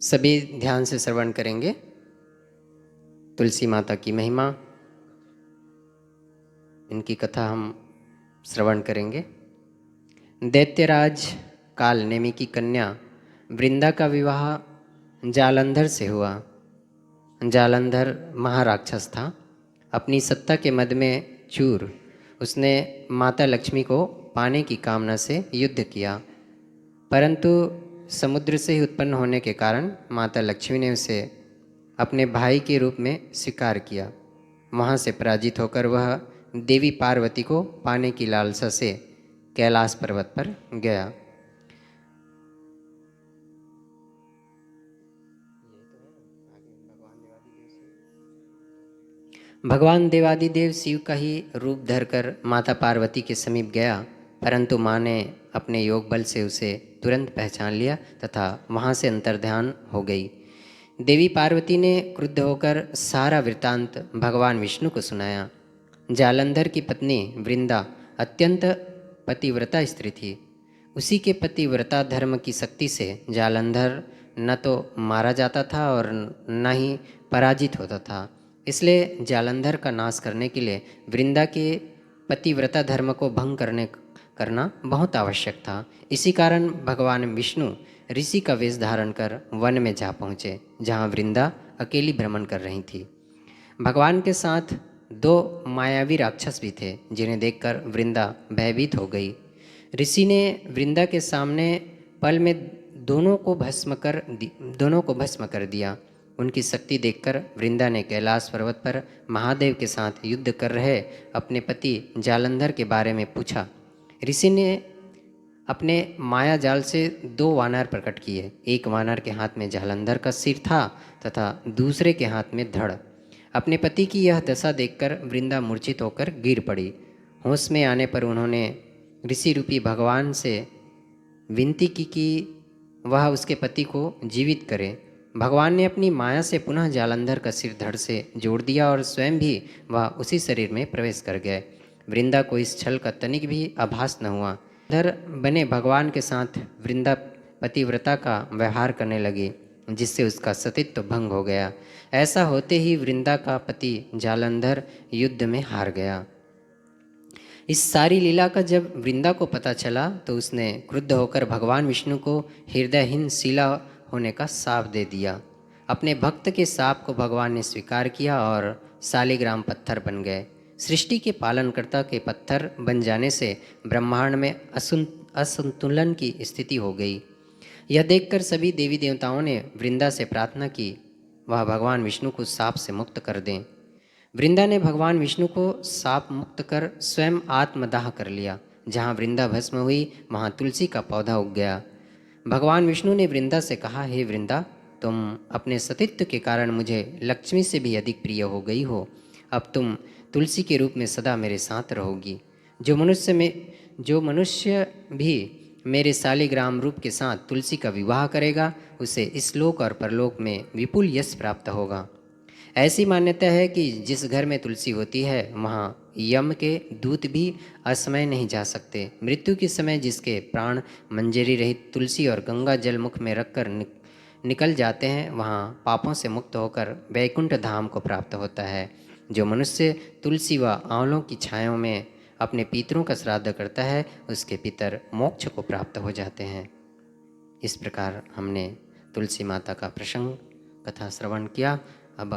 सभी ध्यान से श्रवण करेंगे। तुलसी माता की महिमा, इनकी कथा हम श्रवण करेंगे। दैत्यराज काल नेमि की कन्या वृंदा का विवाह जालंधर से हुआ। जालंधर महाराक्षस था। अपनी सत्ता के मद में चूर उसने माता लक्ष्मी को पाने की कामना से युद्ध किया, परंतु समुद्र से ही उत्पन्न होने के कारण माता लक्ष्मी ने उसे अपने भाई के रूप में स्वीकार किया। वहाँ से पराजित होकर वह देवी पार्वती को पाने की लालसा से कैलाश पर्वत पर गया। भगवान देवादिदेव शिव का ही रूप धरकर माता पार्वती के समीप गया, परंतु माँ ने अपने योग बल से उसे तुरंत पहचान लिया तथा वहाँ से अंतर्ध्यान हो गई। देवी पार्वती ने क्रुद्ध होकर सारा वृत्तांत भगवान विष्णु को सुनाया। जालंधर की पत्नी वृंदा अत्यंत पतिव्रता स्त्री थी। उसी के पतिव्रता धर्म की शक्ति से जालंधर न तो मारा जाता था और न ही पराजित होता था। इसलिए जालंधर का नाश करने के लिए वृंदा के पतिव्रता धर्म को भंग करना बहुत आवश्यक था। इसी कारण भगवान विष्णु ऋषि का वेश धारण कर वन में जा पहुँचे, जहाँ वृंदा अकेली भ्रमण कर रही थी। भगवान के साथ दो मायावी राक्षस भी थे, जिन्हें देखकर वृंदा भयभीत हो गई। ऋषि ने वृंदा के सामने पल में दोनों को भस्म कर दिया। उनकी शक्ति देखकर वृंदा ने कैलाश पर्वत पर महादेव के साथ युद्ध कर रहे अपने पति जालंधर के बारे में पूछा। ऋषि ने अपने माया जाल से दो वानर प्रकट किए। एक वानर के हाथ में जालंधर का सिर था तथा दूसरे के हाथ में धड़। अपने पति की यह दशा देखकर वृंदा मूर्छित होकर गिर पड़ी। होश में आने पर उन्होंने ऋषि रूपी भगवान से विनती की कि वह उसके पति को जीवित करे। भगवान ने अपनी माया से पुनः जालंधर का सिर धड़ से जोड़ दिया और स्वयं भी वह उसी शरीर में प्रवेश कर गए। वृंदा को इस छल का तनिक भी आभास न हुआ। धर बने भगवान के साथ वृंदा पतिव्रता का व्यवहार करने लगी, जिससे उसका सतीत्व भंग हो गया। ऐसा होते ही वृंदा का पति जालंधर युद्ध में हार गया। इस सारी लीला का जब वृंदा को पता चला तो उसने क्रुद्ध होकर भगवान विष्णु को हृदयहीन शिला होने का शाप दे दिया। अपने भक्त के शाप को भगवान ने स्वीकार किया और शालिग्राम पत्थर बन गए। सृष्टि के पालनकर्ता के पत्थर बन जाने से ब्रह्मांड में असंतुलन की स्थिति हो गई। यह देखकर सभी देवी देवताओं ने वृंदा से प्रार्थना की वह भगवान विष्णु को शाप से मुक्त कर दें। वृंदा ने भगवान विष्णु को शाप मुक्त कर स्वयं आत्मदाह कर लिया। जहाँ वृंदा भस्म हुई वहाँ तुलसी का पौधा उग गया। भगवान विष्णु ने वृंदा से कहा, हे वृंदा, तुम अपने सतीत्व के कारण मुझे लक्ष्मी से भी अधिक प्रिय हो गई हो। अब तुम तुलसी के रूप में सदा मेरे साथ रहोगी। जो मनुष्य भी मेरे शालिग्राम रूप के साथ तुलसी का विवाह करेगा, उसे इस लोक और परलोक में विपुल यश प्राप्त होगा। ऐसी मान्यता है कि जिस घर में तुलसी होती है वहाँ यम के दूत भी असमय नहीं जा सकते। मृत्यु के समय जिसके प्राण मंजरी रहित तुलसी और गंगा जल मुख में रखकर निकल जाते हैं, वहाँ पापों से मुक्त होकर वैकुंठ धाम को प्राप्त होता है। जो मनुष्य तुलसी व आंवलों की छायाओं में अपने पितरों का श्राद्ध करता है, उसके पितर मोक्ष को प्राप्त हो जाते हैं। इस प्रकार हमने तुलसी माता का प्रसंग कथा श्रवण किया। अब